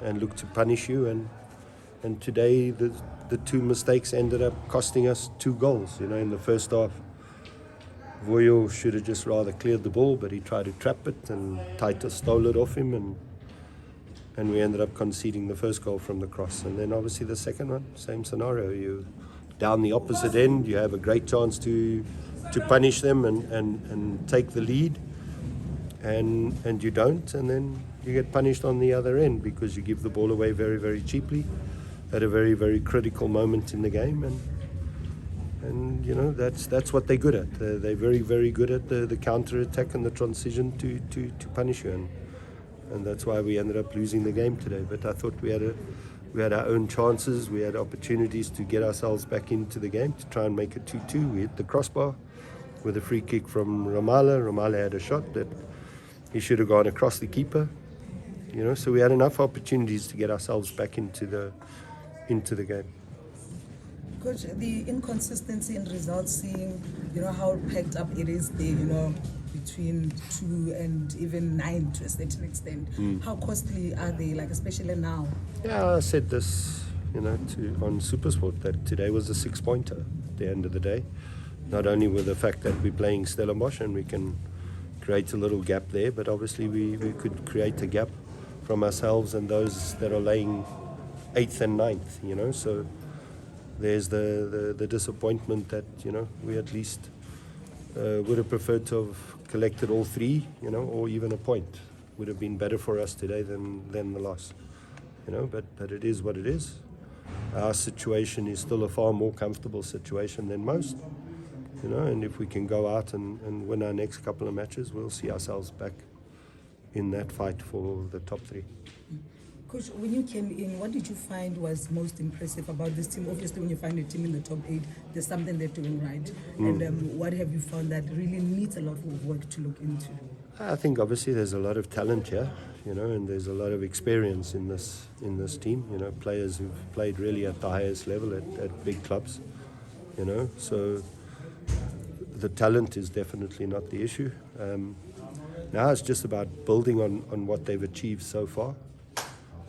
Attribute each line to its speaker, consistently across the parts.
Speaker 1: and look to punish you. And today the two mistakes ended up costing us 2 goals. In the first half, Voyo should have just rather cleared the ball, but he tried to trap it, and Taita stole it off him, and we ended up conceding the first goal from the cross. And then obviously the second one, same scenario. You down the opposite end, you have a great chance to punish them and take the lead, and you don't, and then you get punished on the other end because you give the ball away very, very cheaply at a very, very critical moment in the game. And that's what they're good at. They're very, very good at the counter attack and the transition to punish you, and that's why we ended up losing the game today. But I thought we had our own chances. We had opportunities to get ourselves back into the game to try and make it 2-2. We hit the crossbar with a free kick from Ramala. Ramala had a shot that he should have gone across the keeper. So we had enough opportunities to get ourselves back into the game.
Speaker 2: Coach, the inconsistency in results, seeing how packed up it is there, between 2 and even 9 to a certain extent. How costly are they, especially now?
Speaker 1: Yeah, I said this, on SuperSport, that today was a 6-pointer at the end of the day. Not only with the fact that we're playing Stellenbosch and we can create a little gap there, but obviously we could create a gap from ourselves and those that are laying 8th and 9th, so there's the disappointment that, we at least would have preferred to have collected all 3, or even a point. Would have been better for us today than the loss, but it is what it is. Our situation is still a far more comfortable situation than most, and if we can go out and win our next couple of matches, we'll see ourselves back in that fight for the top 3.
Speaker 2: Coach, when you came in, what did you find was most impressive about this team? Obviously, when you find a team in the top 8, there's something they're doing right. And what have you found that really needs a lot of work to look into?
Speaker 1: I think obviously there's a lot of talent here, and there's a lot of experience in this team. Players who've played really at the highest level at big clubs. So the talent is definitely not the issue. Now it's just about building on what they've achieved so far.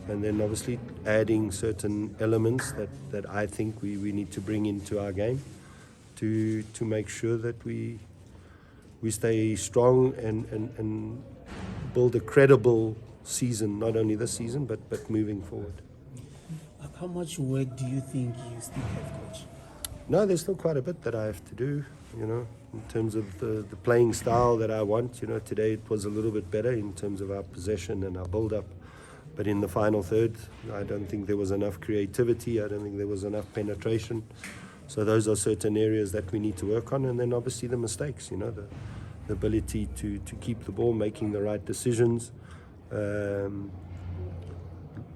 Speaker 1: And then obviously adding certain elements that I think we need to bring into our game to make sure that we stay strong and build a credible season, not only this season, but moving forward.
Speaker 3: How much work do you think you still have, Coach?
Speaker 1: No, there's still quite a bit that I have to do, in terms of the playing style that I want. Today it was a little bit better in terms of our possession and our build-up. But in the final third, I don't think there was enough creativity. I don't think there was enough penetration. So those are certain areas that we need to work on. And then obviously the mistakes, the ability to keep the ball, making the right decisions.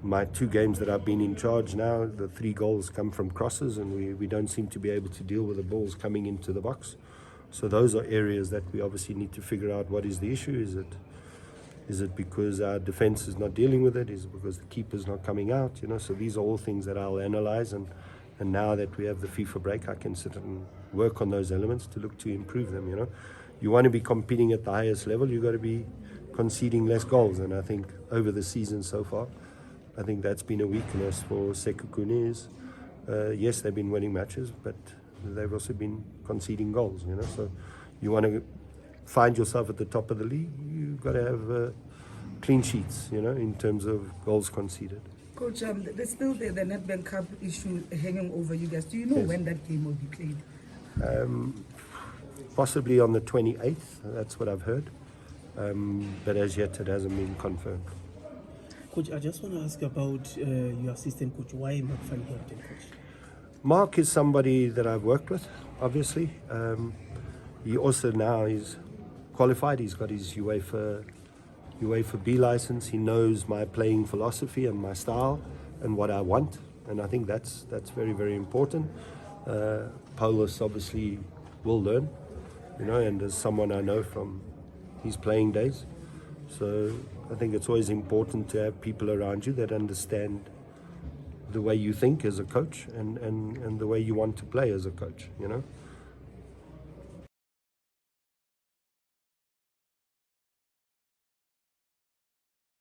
Speaker 1: My 2 games that I've been in charge now, the 3 goals come from crosses, and we don't seem to be able to deal with the balls coming into the box. So those are areas that we obviously need to figure out what is the issue. Is it because our defense is not dealing with it? Is it because the keeper's not coming out? So these are all things that I'll analyze, and now that we have the FIFA break, I can sit and work on those elements to look to improve them. You want to be competing at the highest level, you've got to be conceding less goals, and I think over the season so far, I think that's been a weakness for Sekhukhune. Is yes, they've been winning matches, but they've also been conceding goals. So you want to find yourself at the top of the league, you've got to have clean sheets, in terms of goals conceded.
Speaker 2: Coach, there's still the Nedbank Cup issue hanging over you guys. Do you know when that game will be played?
Speaker 1: Possibly on the 28th, that's what I've heard. But as yet, it hasn't been confirmed.
Speaker 3: Coach, I just want to ask about your assistant coach. Why Mark van Heerden, Coach?
Speaker 1: Mark is somebody that I've worked with, obviously. He also now is qualified. He's got his UEFA B license. He knows my playing philosophy and my style and what I want. And I think that's very, very important. Paulus obviously will learn, and as someone I know from his playing days. So I think it's always important to have people around you that understand the way you think as a coach and the way you want to play as a coach,